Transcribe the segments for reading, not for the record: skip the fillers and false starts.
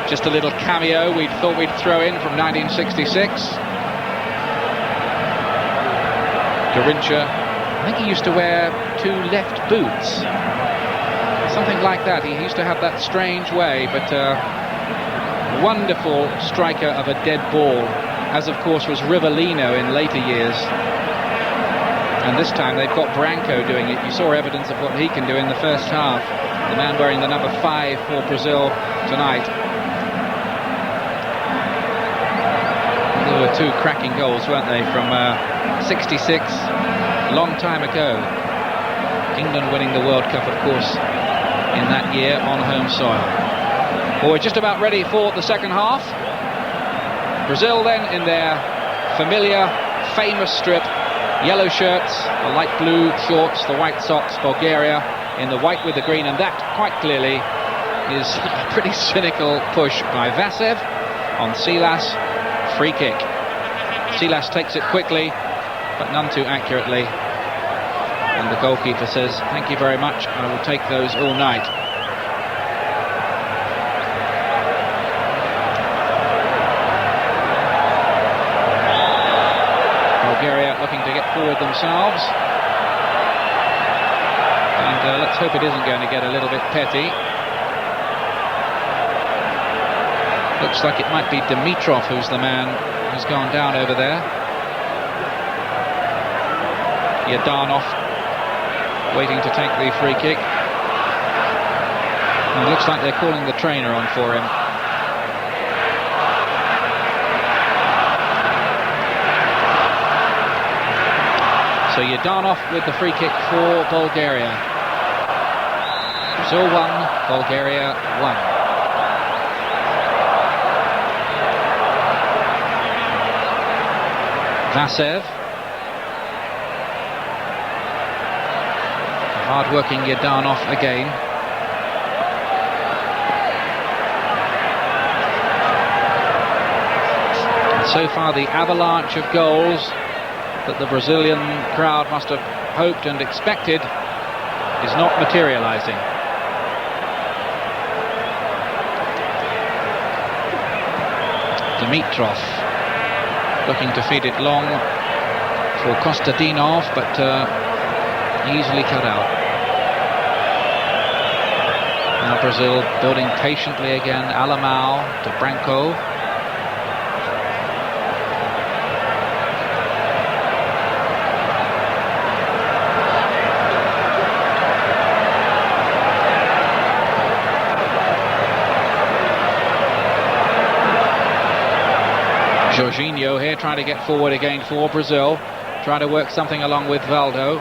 Just a little cameo we thought we'd throw in from 1966. Garincha, I think he used to wear 2 left boots, something like that. He used to have that strange way, but wonderful striker of a dead ball, as of course was Rivellino in later years. And this time they've got Branco doing it. You saw evidence of what he can do in the first half. The man wearing the number 5 for Brazil tonight. There were 2 cracking goals, weren't they, from 66, long time ago. England winning the World Cup, of course, in that year on home soil. Well, we're just about ready for the second half. Brazil then in their familiar, famous strip. Yellow shirts, the light blue shorts, the white socks. Bulgaria in the white with the green, and that quite clearly is a pretty cynical push by Vasev on Silas. Free kick. Silas takes it quickly, but none too accurately. And the goalkeeper says, "Thank you very much, I will take those all night." Bulgaria looking to get forward themselves. And let's hope it isn't going to get a little bit petty. Looks like it might be Dimitrov who's the man who's gone down over there. Yadanov waiting to take the free kick. And it looks like they're calling the trainer on for him. So Yadanov with the free kick for Bulgaria. Brazil 1, Bulgaria 1. Vasev. Hard-working Yadanov again. And so far the avalanche of goals that the Brazilian crowd must have hoped and expected is not materializing. Dimitrov looking to feed it long for Kostadinov, but easily cut out. Now Brazil building patiently again. Alamau to Branco. Jorginho here trying to get forward again for Brazil, trying to work something along with Valdo.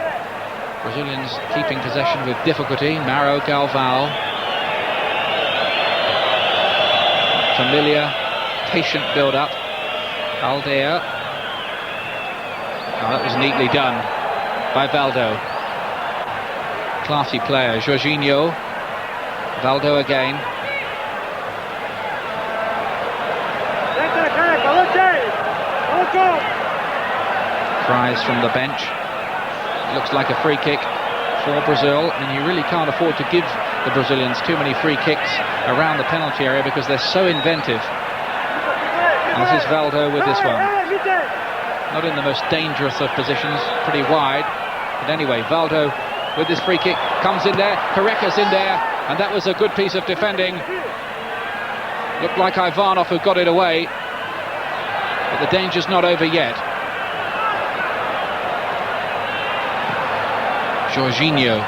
Brazilians keeping possession with difficulty. Mauro Galvão. Familiar, patient build-up. Aldeia. Oh, that was neatly done by Valdo. Classy player. Jorginho. Valdo again. Cries from the bench. Looks like a free kick for Brazil, and you really can't afford to give the Brazilians too many free kicks around the penalty area because they're so inventive. And this is Valdo with this one. Not in the most dangerous of positions, pretty wide. But anyway, Valdo with this free kick comes in there. Careca's in there, and that was a good piece of defending. Looked like Ivanov who got it away, but the danger's not over yet. Jorginho.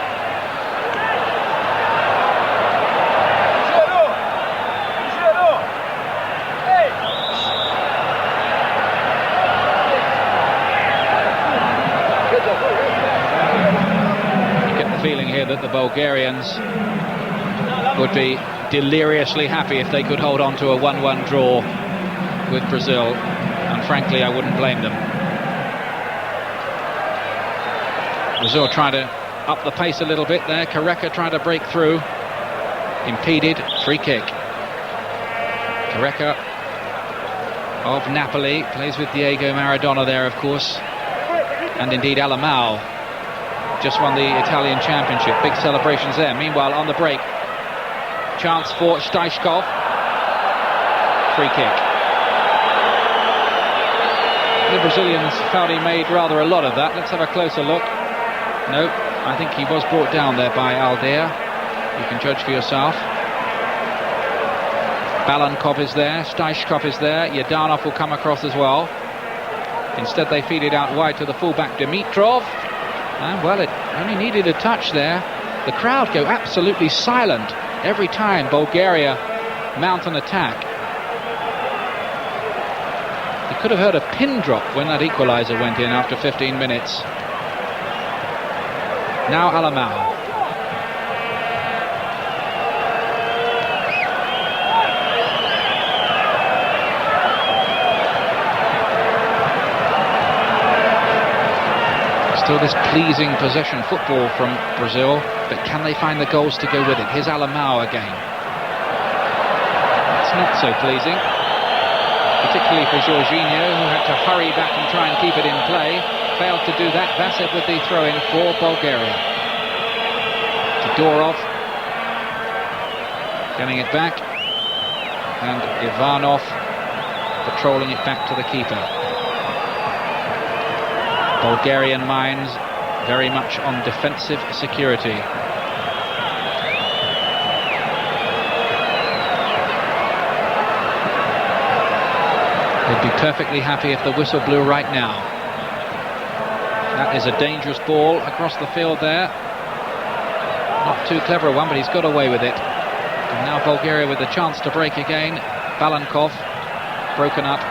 You get the feeling here that the Bulgarians would be deliriously happy if they could hold on to a 1-1 draw with Brazil, and frankly I wouldn't blame them. Brazil trying to up the pace a little bit there. Careca trying to break through. Impeded. Free kick. Careca of Napoli plays with Diego Maradona there, of course. And indeed Alamau just won the Italian Championship. Big celebrations there. Meanwhile, on the break, chance for Stoichkov. free kick. The Brazilians felt he made rather a lot of that. Let's have a closer look. No, I think he was brought down there by Aldeia. You can judge for yourself. Balankov is there, Stoichkov is there, Yadanov will come across as well. Instead they feed it out wide to the fullback Dimitrov. And well, it only needed a touch there. The crowd go absolutely silent every time Bulgaria mount an attack. You could have heard a pin drop when that equaliser went in after 15 minutes. Now Alamau. Still this pleasing possession football from Brazil, but can they find the goals to go with it? Here's Alamau again. It's not so pleasing, particularly for Jorginho, who had to hurry back and try and keep it in play. Failed to do that. Vasev with the throw-in for Bulgaria. Todorov getting it back, and Ivanov patrolling it back to the keeper. Bulgarian minds very much on defensive security. They'd be perfectly happy if the whistle blew right now. That is a dangerous ball across the field there. Not too clever a one, but he's got away with it. And now Bulgaria with the chance to break again. Balankov broken up.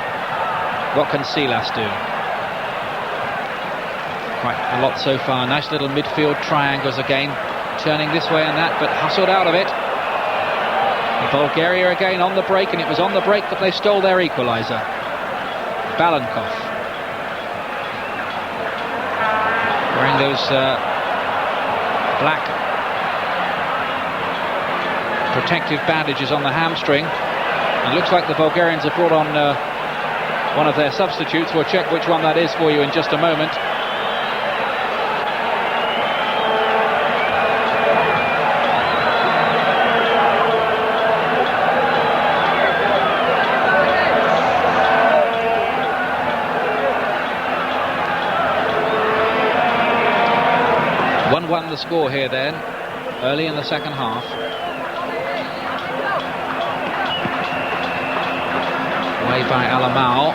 What can Silas do? Quite a lot so far. Nice little midfield triangles again, turning this way and that, but hustled out of it. And Bulgaria again on the break, and it was on the break that they stole their equaliser. Balankov wearing those black protective bandages on the hamstring. It looks like the Bulgarians have brought on one of their substitutes. We'll check which one that is for you in just a moment. 1-1 the score here then, early in the second half. Away by Alamau.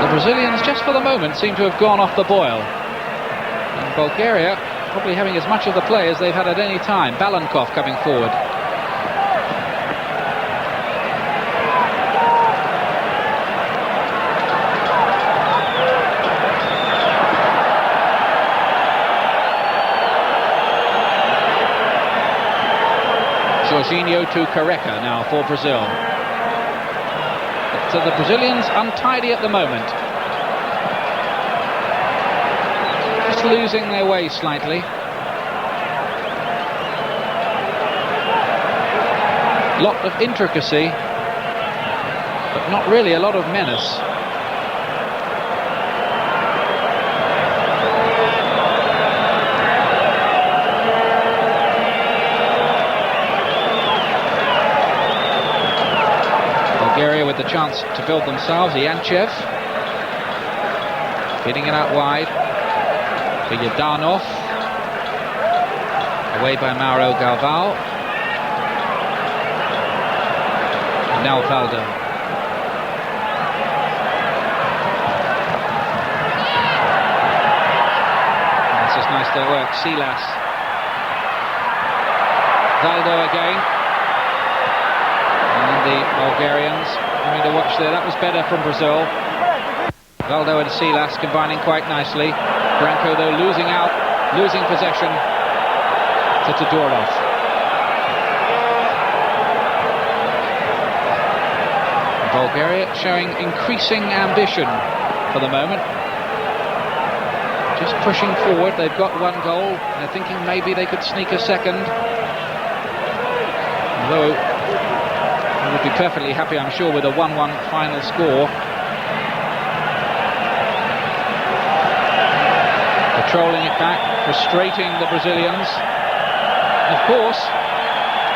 The Brazilians, just for the moment, seem to have gone off the boil. And Bulgaria probably having as much of the play as they've had at any time. Balankov coming forward. Jorginho to Careca now for Brazil. So the Brazilians untidy at the moment. Just losing their way slightly. Lot of intricacy, but not really a lot of menace. Bulgaria with the chance to build themselves. Yanchev hitting it out wide for Yadanov, away by Mauro Galvão. Now Valdo. This is nice to work. Silas. Valdo again. And the Bulgarians having to watch there. That was better from Brazil. Valdo and Silas combining quite nicely. Branco though losing possession to Todorov. Bulgaria showing increasing ambition for the moment. Just pushing forward. They've got one goal. They're thinking maybe they could sneak a second. Although I would be perfectly happy, I'm sure, with a 1-1 final score. Patrolling it back frustrating the Brazilians. Of course,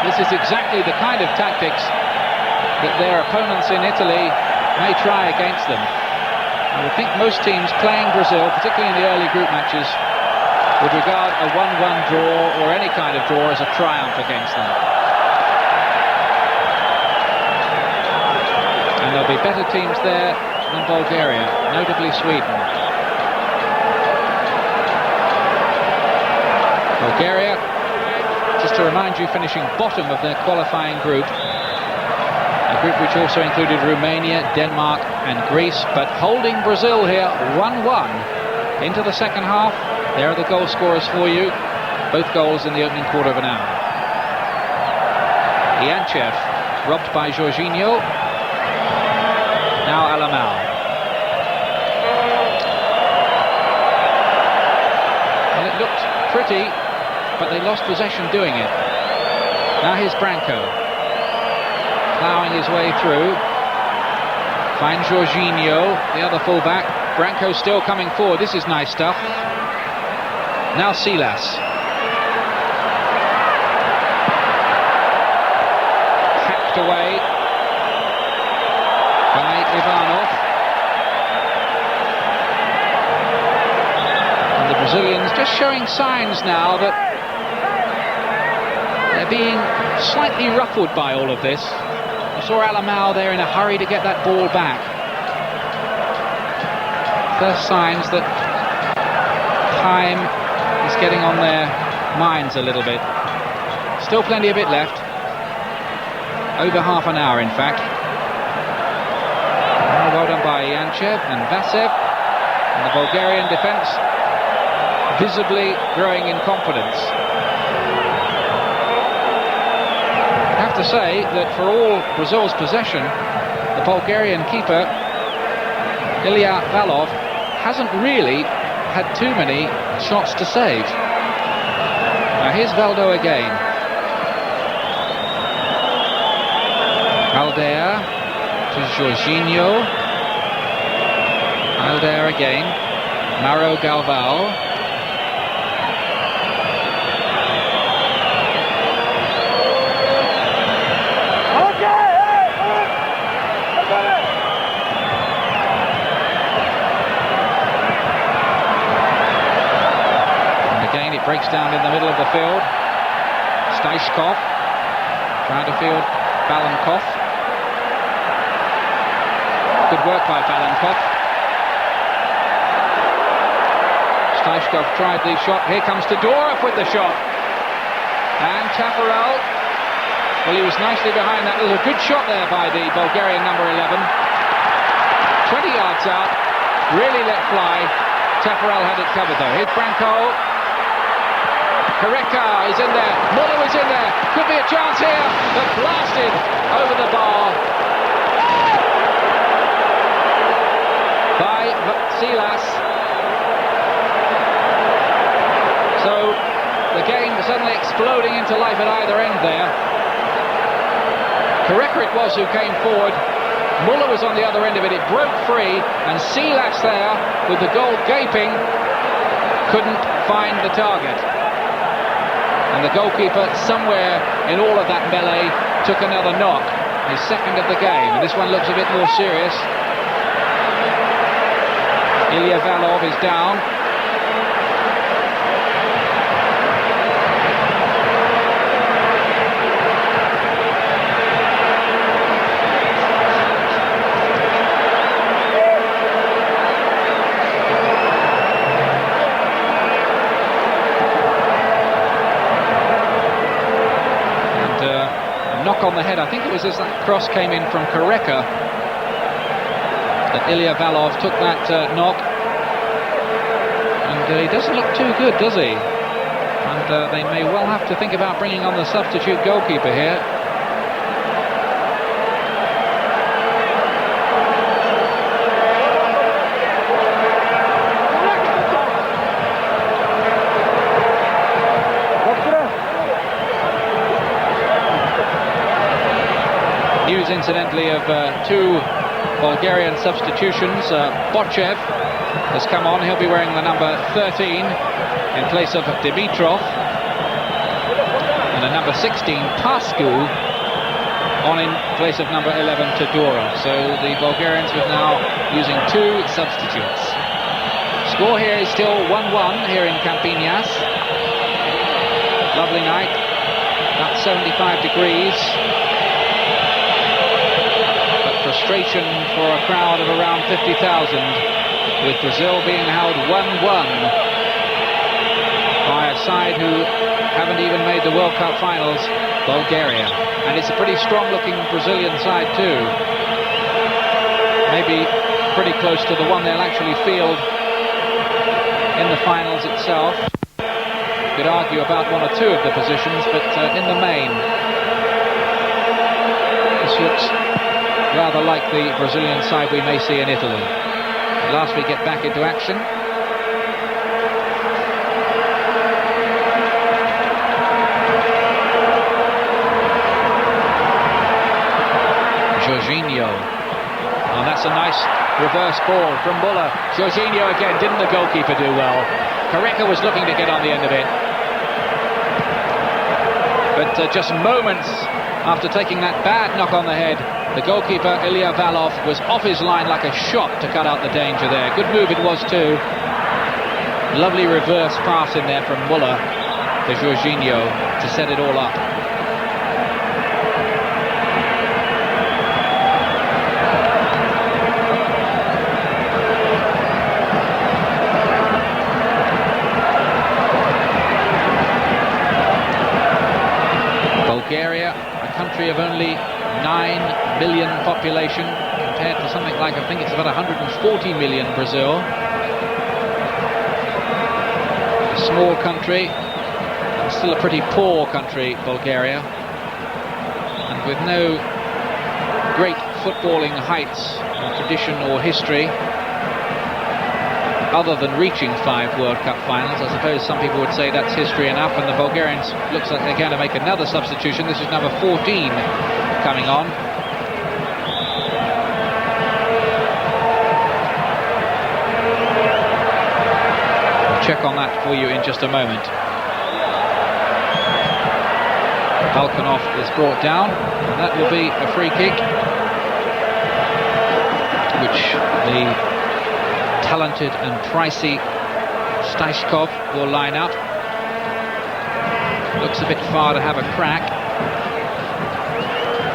this is exactly the kind of tactics that their opponents in Italy may try against them. I would think most teams playing Brazil, particularly in the early group matches, would regard a 1-1 draw or any kind of draw as a triumph against them. And there'll be better teams there than Bulgaria, notably Sweden. Bulgaria, just to remind you, finishing bottom of their qualifying group. A group which also included Romania, Denmark and Greece, but holding Brazil here 1-1 into the second half. There are the goal scorers for you. Both goals in the opening quarter of an hour. Ianchev robbed by Jorginho. Now Alamau. Well, it looked pretty, but they lost possession doing it. Now here's Branco. Ploughing his way through. Finds Jorginho, the other fullback. Branco still coming forward. This is nice stuff. Now Silas. Hacked away by Ivanov. And the Brazilians just showing signs now that they're being slightly ruffled by all of this. I saw Alamau there in a hurry to get that ball back. First signs that time is getting on their minds a little bit. Still plenty of it left. Over half an hour, in fact. Well done by Ianchev and Vasev. And the Bulgarian defence visibly growing in confidence. I have to say that for all Brazil's possession, the Bulgarian keeper, Ilya Valov, hasn't really had too many shots to save. Now here's Valdo again. Aldair to Jorginho. Aldair again. Mauro Galvão. Breaks down in the middle of the field. Staichkov trying to field Balankov. Good work by Balankov. Staichkov tried the shot. Here comes Todorov with the shot. And Tafarel. Well, he was nicely behind that. There was a good shot there by the Bulgarian number 11. 20 yards out. Really let fly. Tafarel had it covered though. Here's Branco. Koreka is in there, Muller is in there, could be a chance here, but blasted over the bar by Silas. So the game suddenly exploding into life at either end there. Koreka it was who came forward, Muller was on the other end of it, it broke free, and Silas there with the goal gaping couldn't find the target. And the goalkeeper, somewhere in all of that melee, took another knock. His second of the game. And this one looks a bit more serious. Ilya Valov is down. On the head, I think it was as that cross came in from Koreka that Ilya Valov took that knock, and he doesn't look too good, does he? And they may well have to think about bringing on the substitute goalkeeper here. Incidentally, of two Bulgarian substitutions. Bochev has come on, he'll be wearing the number 13. in place of Dimitrov, and a number 16 Pascu on in place of number 11 Todorov. So the Bulgarians are now using 2 substitutes. Score here is still 1-1 here in Campinas. Lovely night, about 75 degrees. But frustration for a crowd of around 50,000, with Brazil being held 1-1 by a side who haven't even made the World Cup finals, Bulgaria. And it's a pretty strong-looking Brazilian side too. Maybe pretty close to the one they'll actually field in the finals itself. You could argue about 1 or 2 of the positions, but in the main, this looks rather like the Brazilian side we may see in Italy. At last we get back into action. Jorginho. Oh, that's a nice reverse ball from Muller. Jorginho again. Didn't the goalkeeper do well? Careca was looking to get on the end of it. But just moments after taking that bad knock on the head, the goalkeeper, Ilya Valov, was off his line like a shot to cut out the danger there. Good move it was too. Lovely reverse pass in there from Muller to Jorginho to set it all up. Bulgaria, a country of only 9 million population, compared to something like, I think it's about 140 million Brazil. A small country, and still a pretty poor country, Bulgaria, and with no great footballing heights or tradition or history, other than reaching 5 World Cup finals. I suppose some people would say that's history enough, and the Bulgarians looks like they're going to make another substitution. This is number 14 coming on. I'll check on that for you in just a moment. Balkanov is brought down, and that will be a free kick, which the talented and pricey Staichkov will line up. Looks a bit far to have a crack,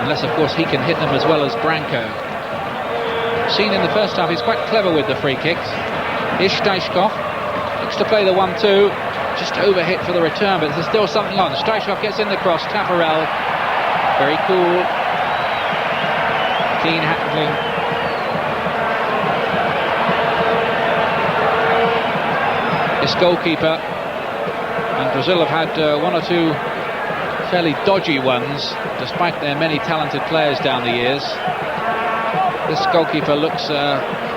unless of course he can hit them as well as Branco. Seen in the first half, he's quite clever with the free kicks. Here's Staichkov, looks to play the 1-2, just overhit for the return, but there's still something on. Staichkov gets in the cross, Taffarel, very cool, clean handling. This goalkeeper, and Brazil have had 1 or 2 fairly dodgy ones, despite their many talented players down the years. This goalkeeper looks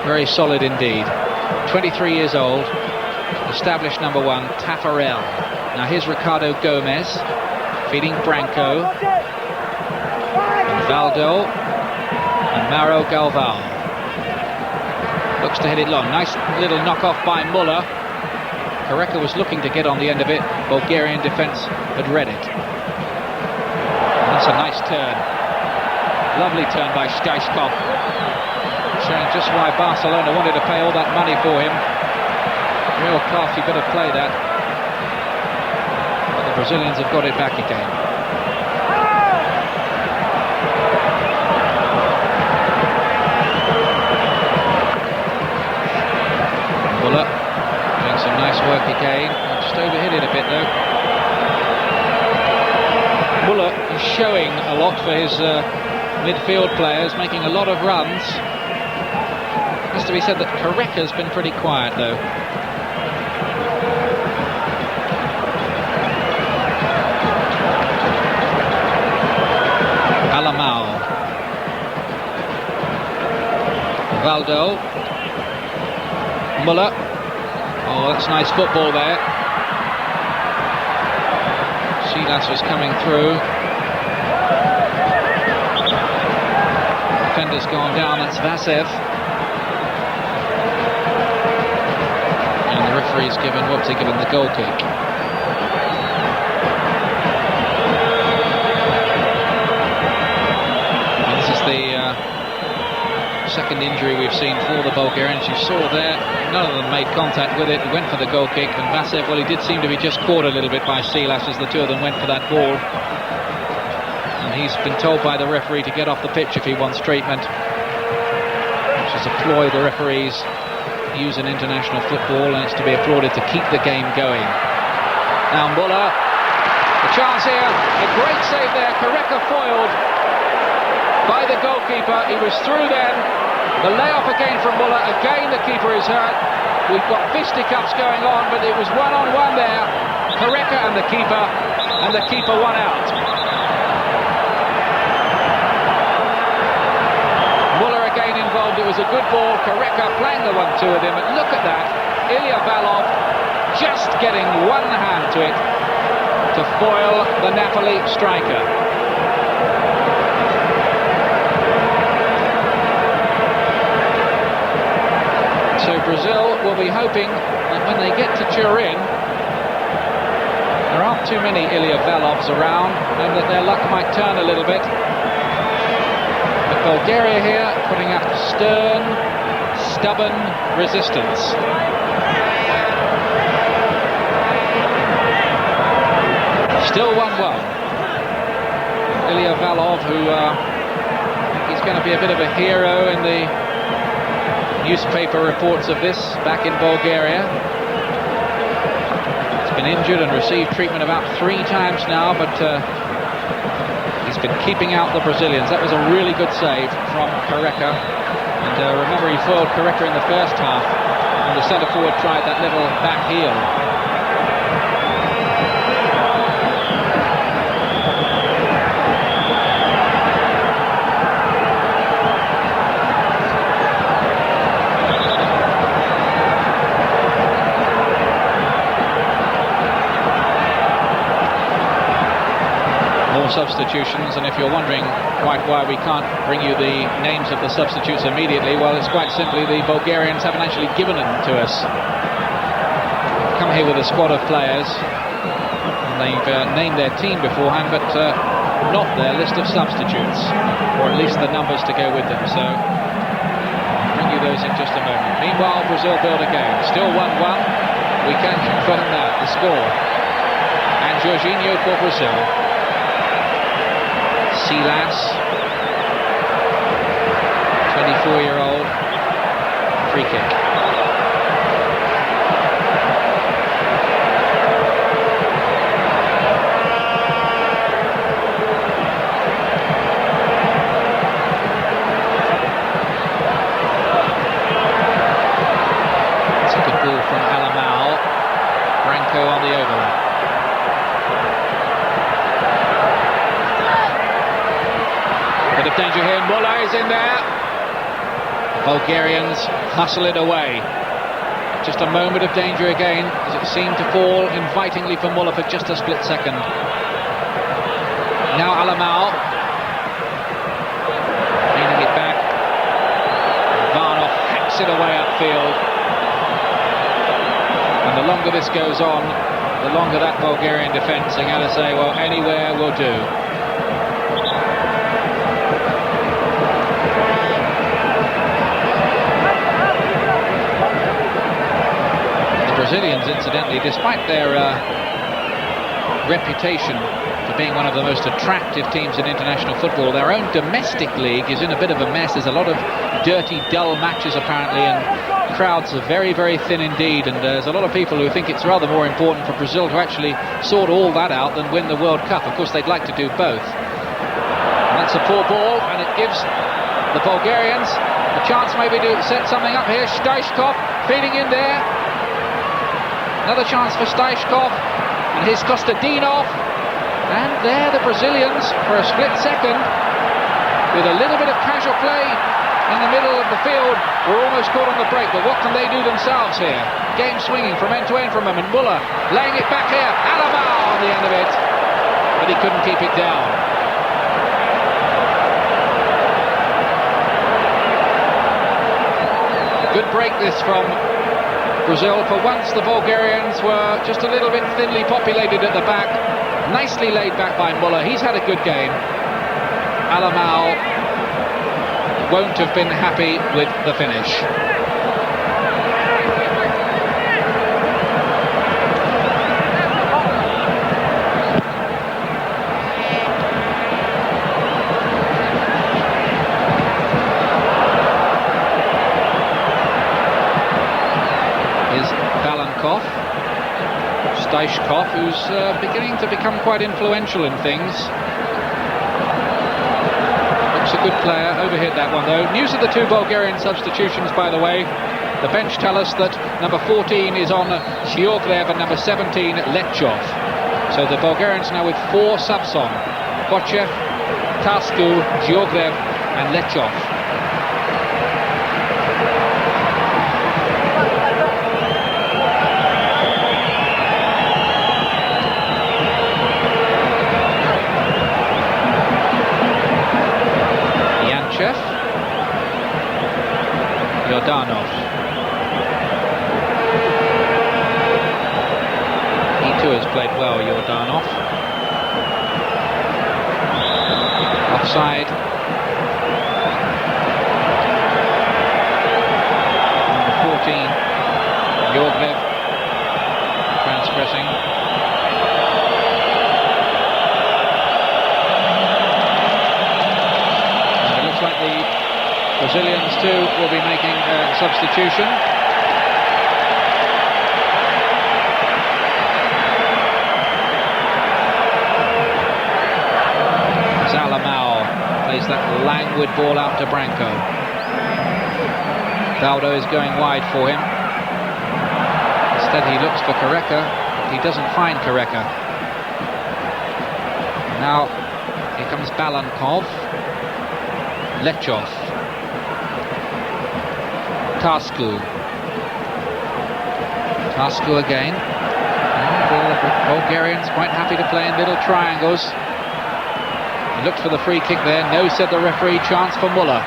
very solid indeed. 23 years old, established number 1, Taffarel. Now here's Ricardo Gomez, feeding Branco, and Valdo, and Mauro Galvão. Looks to hit it long. Nice little knock-off by Muller. Careca was looking to get on the end of it. Bulgarian defence had read it. That's a nice turn. Lovely turn by Staichkov, showing just why Barcelona wanted to pay all that money for him. Real classy bit of play that. But the Brazilians have got it back again. Muller doing some nice work again. Just overhit it a bit though. Muller is showing a lot for his midfield players, making a lot of runs. Has to be said that Careca's been pretty quiet though. Alamao, Valdo, Muller. Oh, that's nice football there. Silas was coming through. Defender's gone down, that's Vasev. And the referee's given, what's he given? The goal kick. And this is the second injury we've seen for the Bulgarians. You saw there, none of them made contact with it. He went for the goal kick, and Vasev, well, he did seem to be just caught a little bit by Silas as the two of them went for that ball. And he's been told by the referee to get off the pitch if he wants treatment, which is a ploy the referees use in international football, and it's to be applauded to keep the game going. Now Muller, the chance here, a great save there. Kareka foiled by the goalkeeper. He was through then. The layoff again from Muller. Again the keeper is hurt. We've got fisticuffs going on, but it was one-on-one there. Kareka and the keeper won out. Muller again involved. It was a good ball. Kareka playing the 1-2 with him. And look at that. Ilya Valov just getting one hand to it to foil the Napoli striker. So Brazil will be hoping that when they get to Turin, there aren't too many Ilya Valovs around, and that their luck might turn a little bit. But Bulgaria here putting up stern, stubborn resistance. Still 1-1. Ilya Valov, who he's going to be a bit of a hero in the newspaper reports of this back in Bulgaria. He's been injured and received treatment about 3 times now, but he's been keeping out the Brazilians. That was a really good save from Kareka. And remember, he foiled Kareka in the first half, and the centre forward tried that little back heel. Substitutions, and if you're wondering quite why we can't bring you the names of the substitutes immediately, well, it's quite simply the Bulgarians haven't actually given them to us. Come here with a squad of players, and they've named their team beforehand, but not their list of substitutes, or at least the numbers to go with them. So I'll bring you those in just a moment. Meanwhile, Brazil build a game. Still 1-1. We can confirm that, the score. And Jorginho for Brazil. Silas, 24-year-old, free kick. It's a good ball from Alamau. Branco on the overlap. Bit of danger here, Muller is in there. The Bulgarians hustle it away. Just a moment of danger again, as it seemed to fall invitingly for Muller for just a split second. Now Alamau, leaning it back. Varnov hacks it away upfield. And the longer this goes on, the longer that Bulgarian defence are going to say, well, anywhere will do. Brazilians, incidentally, despite their reputation for being one of the most attractive teams in international football, their own domestic league is in a bit of a mess. There's a lot of dirty, dull matches apparently, and crowds are very, very thin indeed, and there's a lot of people who think it's rather more important for Brazil to actually sort all that out than win the World Cup. Of course, they'd like to do both. And that's a poor ball, and it gives the Bulgarians a chance maybe to set something up here. Stoichkov feeding in there. Another chance for Stoichkov, and here's Kostadinov, and there the Brazilians, for a split second, with a little bit of casual play in the middle of the field, were almost caught on the break. But what can they do themselves here? Game swinging from end to end from them, and Muller laying it back here. Alamau on the end of it, but he couldn't keep it down. Good break this from Brazil. For once, the Bulgarians were just a little bit thinly populated at the back. Nicely laid back by Muller. He's had a good game. Alamau won't have been happy with the finish. Steichkov, who's beginning to become quite influential in things. Looks a good player. Overhit that one though. News of the two Bulgarian substitutions, by the way. The bench tell us that number 14 is on Georgiev and number 17 Lechov. So the Bulgarians now with 4 subs on: Kochev, Tascu, Georgiev and Lechov. Yordanov. He too has played well, Yordanov. Offside. Number 14, Georgiev, transgressing. And it looks like the Brazilians too will be making a substitution. Zalamau plays that languid ball out to Branco. Baldo is going wide for him. Instead he looks for Koreka, but he doesn't find Koreka. Now here comes Balankov. Lechov. Tascu again. The Bulgarians quite happy to play in little triangles. He looked for the free kick there. No, said the referee. Chance for Muller.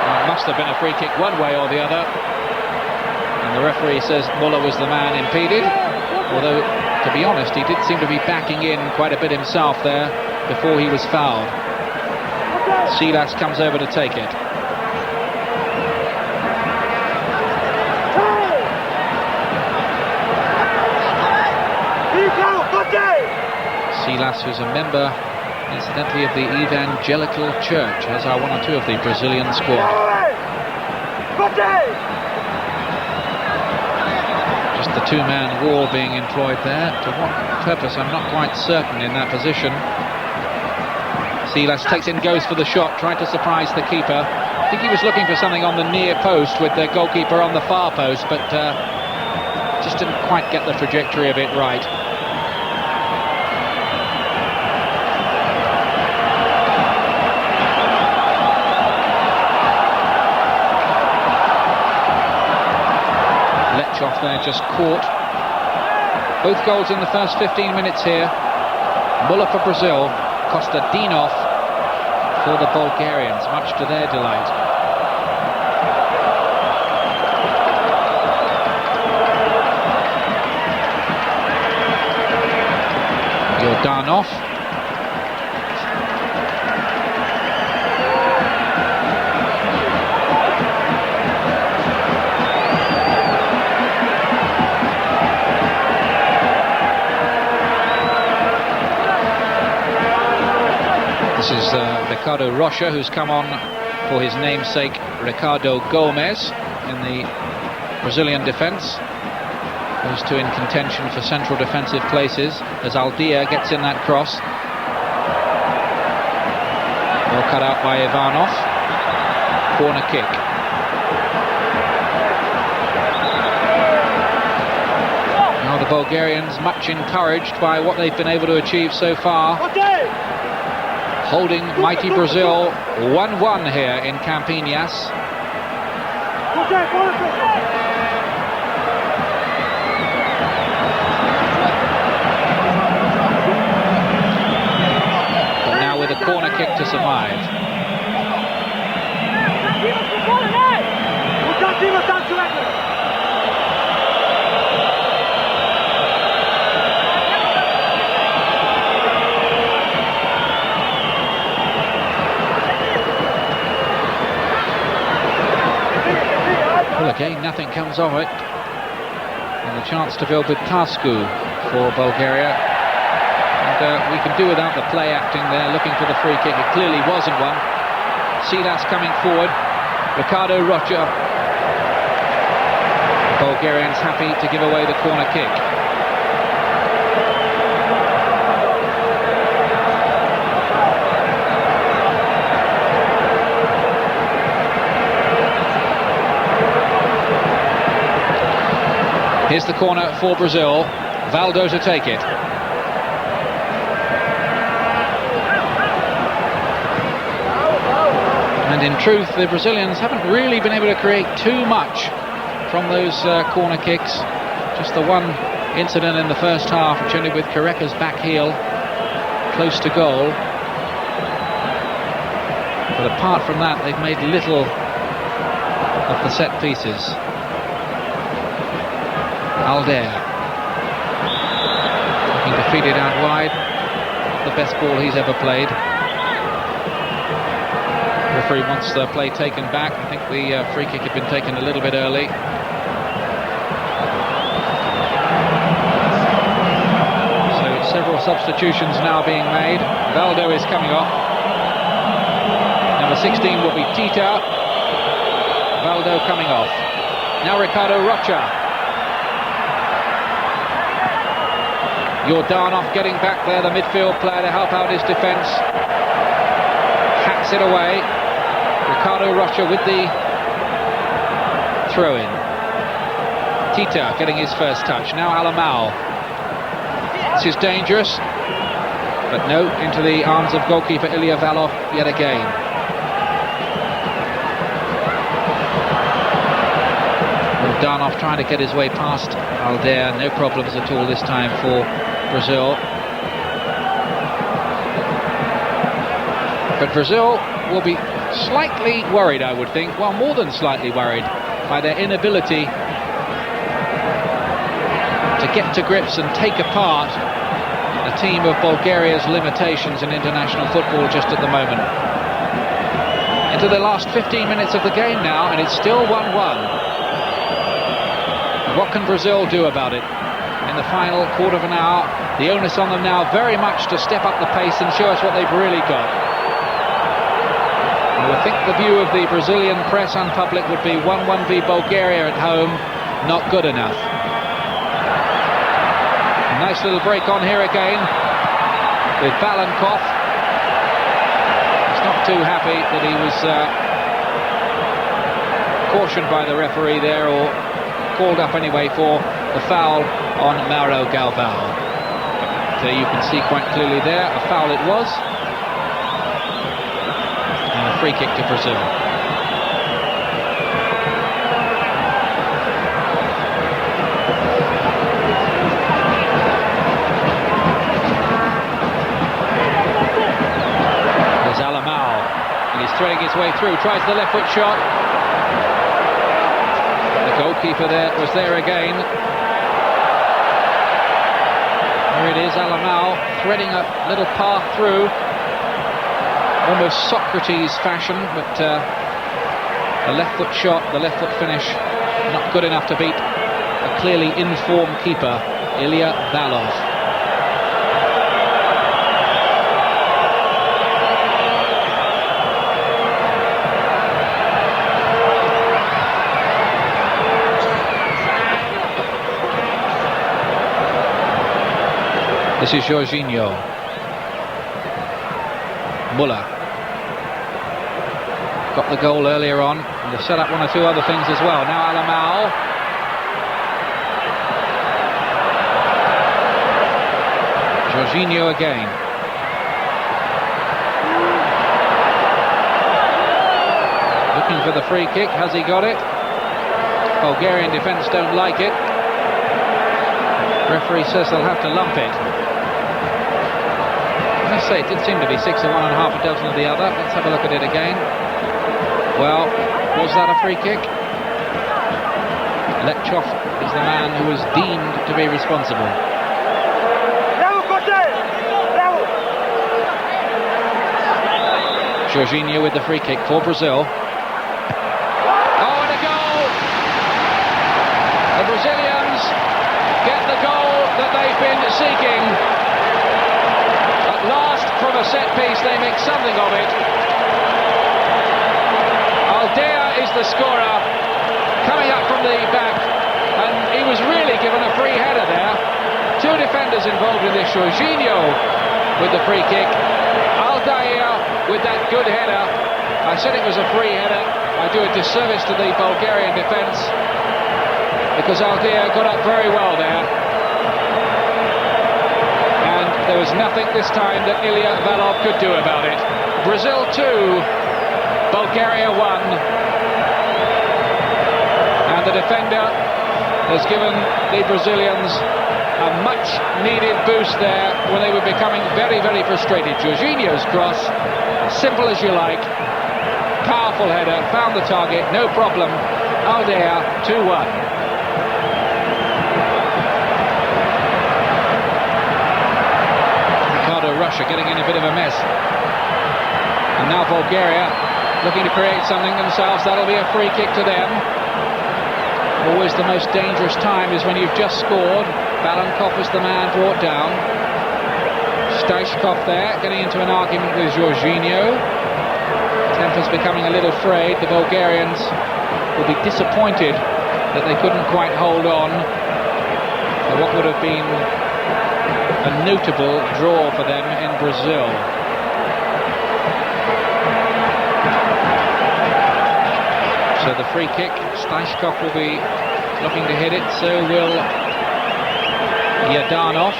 Well, it must have been a free kick one way or the other. And the referee says Muller was the man impeded. Although, to be honest, he did seem to be backing in quite a bit himself there before he was fouled. Silas comes over to take it. Silas, who's a member, incidentally, of the Evangelical Church, as are one or two of the Brazilian squad. Just the two-man wall being employed there. To what purpose, I'm not quite certain in that position. Silas takes in, goes for the shot, trying to surprise the keeper. I think he was looking for something on the near post with the goalkeeper on the far post, but just didn't quite get the trajectory of it right. Lechov there just caught. Both goals in the first 15 minutes here. Muller for Brazil, Kostadinov for the Bulgarians, much to their delight. Yordanov. This is Ricardo Rocha, who's come on for his namesake Ricardo Gomes in the Brazilian defence. Those two in contention for central defensive places as Aldia gets in that cross. Well cut out by Ivanov. Corner kick. Now the Bulgarians much encouraged by what they've been able to achieve so far. Holding mighty Brazil 1-1 here in Campinas. But now with a corner kick to survive. terms of it. And the chance to build with Tascu for Bulgaria. And we can do without the play acting there, looking for the free kick. It clearly wasn't one. Silas coming forward. Ricardo Rocha. Bulgarians happy to give away the corner kick. Here's the corner for Brazil. Valdo to take it. And in truth, the Brazilians haven't really been able to create too much from those corner kicks. Just the one incident in the first half, which only with Careca's back heel close to goal. But apart from that, they've made little of the set pieces. Alder looking to feed it out wide. Not the best ball he's ever played. Referee wants the play taken back. I think the free kick had been taken a little bit early. So several substitutions now being made. Valdo is coming off. Number 16 will be Tita. Valdo coming off. Now Ricardo Rocha. Jordanov getting back there, the midfield player, to help out his defence. Hacks it away. Ricardo Rocha with the throw-in. Tita getting his first touch. Now Alamau. This is dangerous. But no, into the arms of goalkeeper Ilya Valov yet again. Jordanov trying to get his way past Alder. No problems at all this time for Brazil. But Brazil will be slightly worried, I would think, well, more than slightly worried, by their inability to get to grips and take apart a team of Bulgaria's limitations in international football just at the moment. Into the last 15 minutes of the game now, and it's still 1-1. What can Brazil do about it? In the final quarter of an hour, the onus on them now very much to step up the pace and show us what they've really got. Well, I think the view of the Brazilian press and public would be 1-1 v Bulgaria at home, not good enough. A nice little break on here again with Balankov. He's not too happy that he was cautioned by the referee there, or called up anyway for the foul on Mauro Galvão. So you can see quite clearly there, a foul it was. And a free kick to Brazil. There's Alamau. And he's threading his way through, tries the left foot shot. The goalkeeper there was there again. Here it is, Alamau threading a little path through, almost Socrates fashion, but the left foot shot, the left foot finish, not good enough to beat a clearly in-form keeper, Ilya Valov. This is Jorginho. Muller got the goal earlier on, and they've set up one or two other things as well. Now Alamau. Jorginho again. Looking for the free kick. Has he got it? Bulgarian defence don't like it. Referee says they'll have to lump it. I say it did seem to be 6 of one and half a dozen of the other. Let's have a look at it again. Well, was that a free kick? Lechov is the man who was deemed to be responsible. Jorginho with the free kick for Brazil. Oh, and a goal! seeking. At last, from a set piece, they make something of it. Aldea is the scorer, coming up from the back, and he was really given a free header there. Two defenders involved in this. Jorginho with the free kick, Aldea with that good header. I said it was a free header. I do a disservice to the Bulgarian defence, because Aldea got up very well there, and there was nothing this time that Ilya Valov could do about it. Brazil 2, Bulgaria 1, and the defender has given the Brazilians a much needed boost there when they were becoming very, very frustrated. Jorginho's cross, simple as you like, powerful header, found the target, no problem. Aldea 2-1. Russia getting in a bit of a mess, and now Bulgaria looking to create something themselves. That'll be a free kick to them. Always the most dangerous time is when you've just scored. Balankov is the man brought down. Stoichkov there getting into an argument with Jorginho. Temper's becoming a little frayed. The Bulgarians will be disappointed that they couldn't quite hold on for what would have been a notable draw for them in Brazil. So the free kick, Stoichkov will be looking to hit it, so will Yadanov.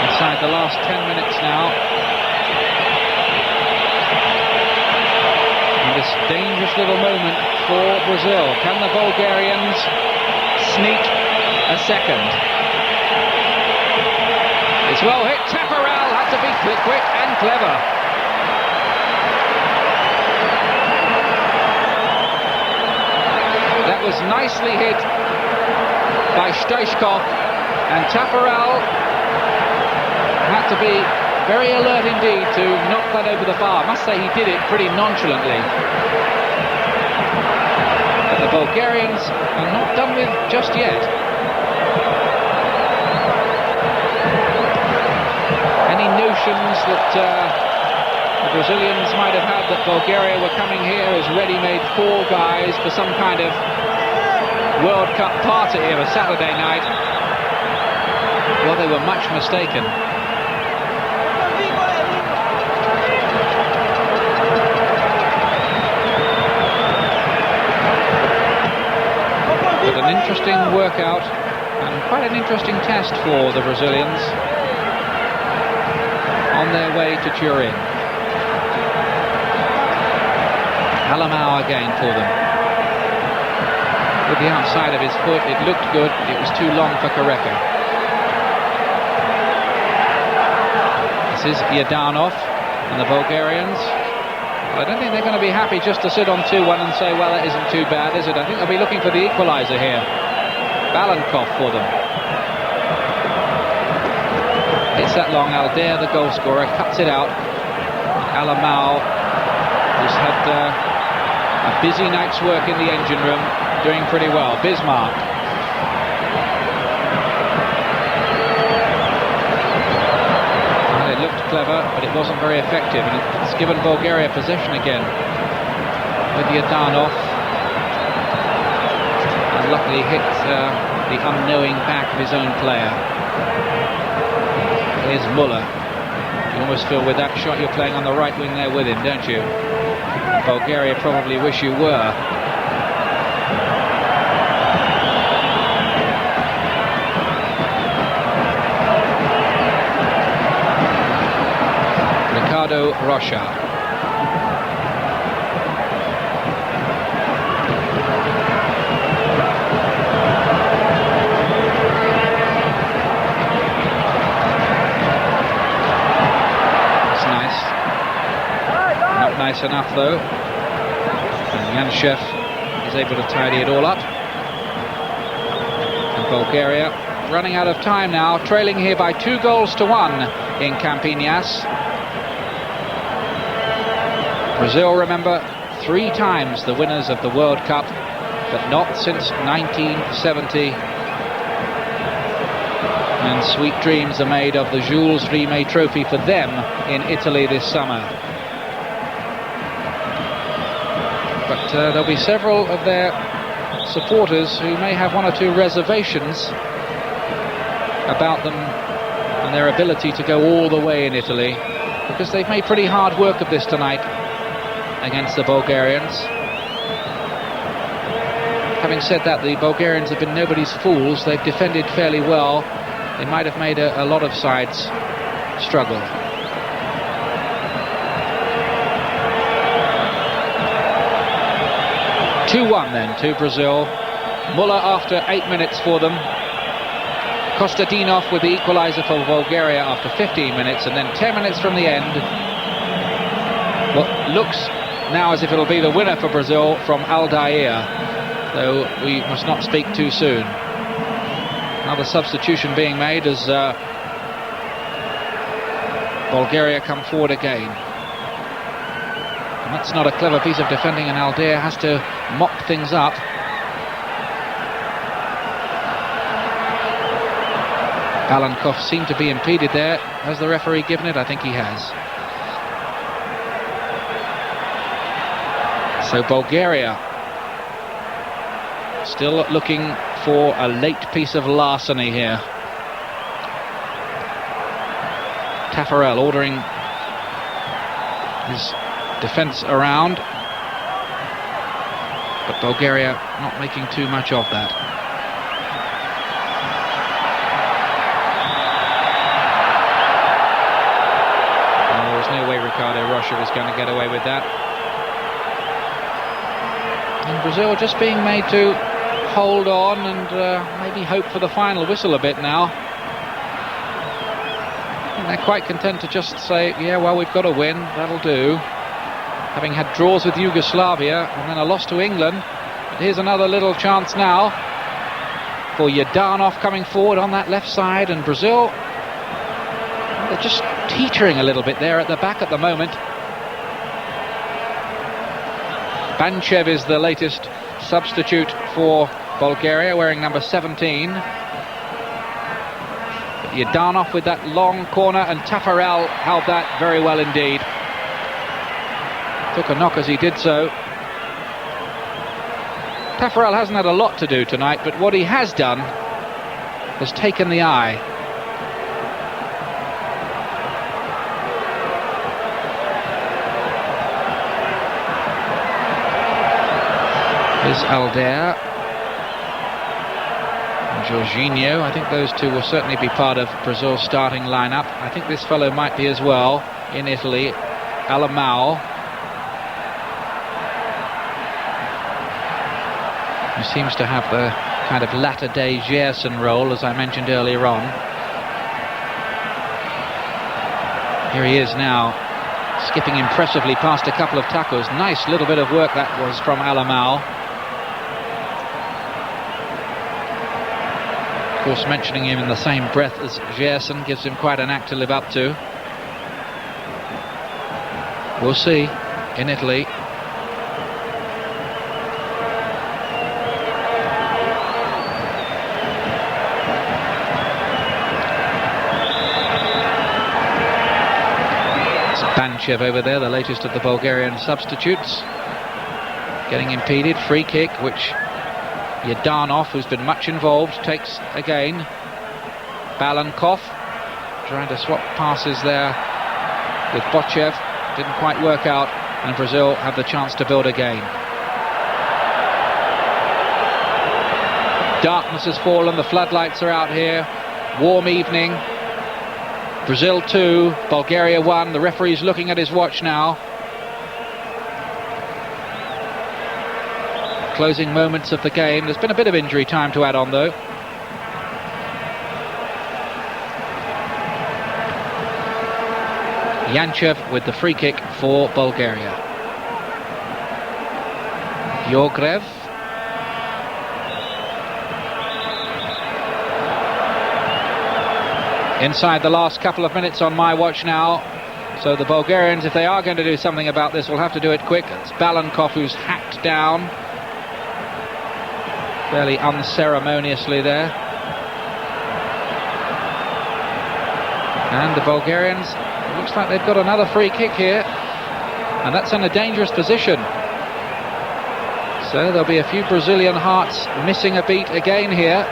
Inside the last 10 minutes now. And this dangerous little moment for Brazil. Can the Bulgarians sneak a second? It's well hit. Taparel had to be quick and clever. That was nicely hit by Stoichkov, and Taparel had to be very alert indeed to knock that over the bar. I must say he did it pretty nonchalantly. But the Bulgarians are not done with just yet. Any notions that the Brazilians might have had that Bulgaria were coming here as ready-made fall guys for some kind of World Cup party of a Saturday night, well, they were much mistaken. But an interesting workout and quite an interesting test for the Brazilians on their way to Turin. Alamao again for them. With the outside of his foot, it looked good. It was too long for Koreka. This is Yadanov and the Bulgarians. Well, I don't think they're going to be happy just to sit on 2-1 and say, well, that isn't too bad, is it? I think they'll be looking for the equaliser here. Balankov for them. It's that long. Aldea, the goal scorer, cuts it out. Alamao, who's had a busy night's work in the engine room, doing pretty well. Bismarck. Well, it looked clever, but it wasn't very effective, and it's given Bulgaria possession again with Yadanov. And luckily hit the unknowing back of his own player. Here's Muller. You almost feel with that shot you're playing on the right wing there with him, don't you? Bulgaria probably wish you were. Ricardo Rocha. That's nice. Not nice enough though. And Yanshev is able to tidy it all up. And Bulgaria running out of time now, trailing here by 2-1 in Campinas. Brazil, remember, 3 times the winners of the World Cup. but not since 1970. And sweet dreams are made of the Jules Rimet Trophy for them in Italy this summer. But there'll be several of their supporters who may have one or two reservations about them and their ability to go all the way in Italy, because they've made pretty hard work of this tonight against the Bulgarians. Having said that, the Bulgarians have been nobody's fools. They've defended fairly well. They might have made a lot of sides struggle. (2-1) then to Brazil. Muller after 8 minutes for them. Kostadinov with the equaliser for Bulgaria after 15 minutes, and then 10 minutes from the end. What looks now as if it'll be the winner for Brazil from Aldair, though we must not speak too soon. Another substitution being made as Bulgaria come forward again. And that's not a clever piece of defending, and Aldair has to mop things up. Balankov seemed to be impeded there. Has the referee given it? I think he has. So Bulgaria still looking for a late piece of larceny here. Taffarel ordering his defence around, but Bulgaria not making too much of that. And there was no way Ricardo Rocha was going to get away with that. And Brazil just being made to hold on and maybe hope for the final whistle a bit now. And they're quite content to just say, yeah, well, we've got to win, that'll do. Having had draws with Yugoslavia and then a loss to England. But here's another little chance now for Yadanov coming forward on that left side, and Brazil, they're just teetering a little bit there at the back at the moment. Banchev is the latest substitute for Bulgaria, wearing number 17. But Yadanov with that long corner, and Taffarel held that very well indeed. Took a knock as he did so. Taffarel hasn't had a lot to do tonight, but what he has done has taken the eye. Here's Aldair and Jorginho. I think those two will certainly be part of Brazil's starting lineup. I think this fellow might be as well in Italy, Alemão. He seems to have the kind of latter-day Gerson role, as I mentioned earlier on. Here he is now, skipping impressively past a couple of tackles. Nice little bit of work that was from Alemão. Of course, mentioning him in the same breath as Gerson gives him quite an act to live up to. We'll see in Italy. Banchev over there, the latest of the Bulgarian substitutes, getting impeded. Free kick, which Yadanov, who's been much involved, takes again. Balankov trying to swap passes there with Bochev, didn't quite work out, and Brazil have the chance to build again. Darkness has fallen, the floodlights are out here, warm evening. Brazil 2, Bulgaria 1. The referee's looking at his watch now. Closing moments of the game. There's been a bit of injury time to add on, though. Yanchev with the free kick for Bulgaria. Yorgrev. Inside the last couple of minutes on my watch now. So the Bulgarians, if they are going to do something about this, will have to do it quick. It's Balankov who's hacked down. fairly unceremoniously there. And the Bulgarians, it looks like they've got another free kick here, and that's in a dangerous position. So there'll be a few Brazilian hearts missing a beat again here.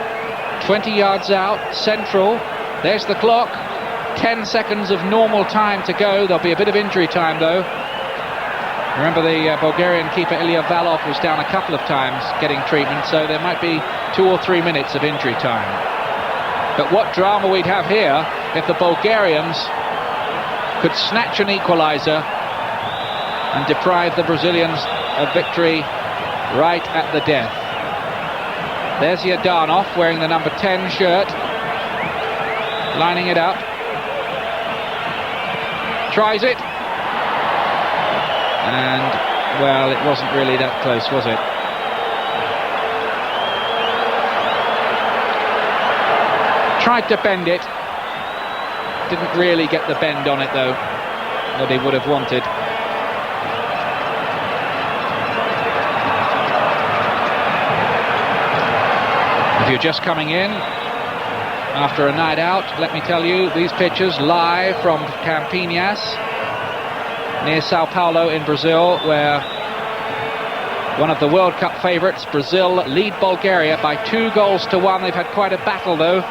20 yards out, central. There's the clock. 10 seconds of normal time to go. There'll be a bit of injury time though. Remember, the Bulgarian keeper Ilya Valov was down a couple of times getting treatment, so there might be 2 or 3 minutes of injury time. But what drama we'd have here if the Bulgarians could snatch an equaliser and deprive the Brazilians of victory right at the death. There's Yadanov wearing the number 10 shirt, lining it up, tries it, and well, it wasn't really that close, was it? Tried to bend it, didn't really get the bend on it though that he would have wanted. If you're just coming in after a night out, let me tell you, these pictures live from Campinas near Sao Paulo in Brazil, where one of the World Cup favourites, Brazil, lead Bulgaria by 2-1. They've had quite a battle though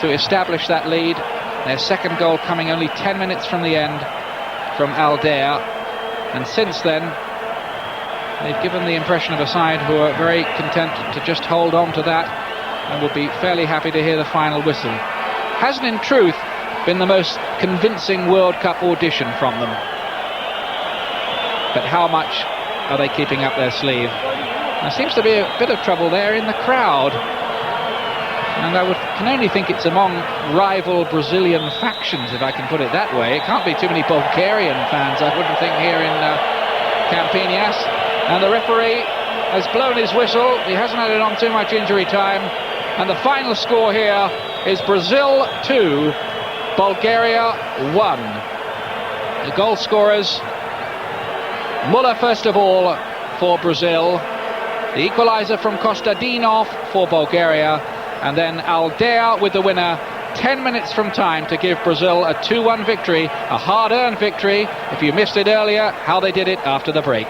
to establish that lead. Their second goal coming only 10 minutes from the end from Aldair, and since then they've given the impression of a side who are very content to just hold on to that and will be fairly happy to hear the final whistle. Hasn't in truth been the most convincing World Cup audition from them, but how much are they keeping up their sleeve? There seems to be a bit of trouble there in the crowd, and I can only think it's among rival Brazilian factions, if I can put it that way. It can't be too many Bulgarian fans, I wouldn't think, here in Campinas. And the referee has blown his whistle. He hasn't added on too much injury time, and the final score here is Brazil 2, Bulgaria 1. The goal scorers, Muller first of all for Brazil, the equaliser from Kostadinov for Bulgaria, and then Aldair with the winner 10 minutes from time to give Brazil a 2-1 victory, a hard-earned victory. If you missed it earlier, how they did it after the break.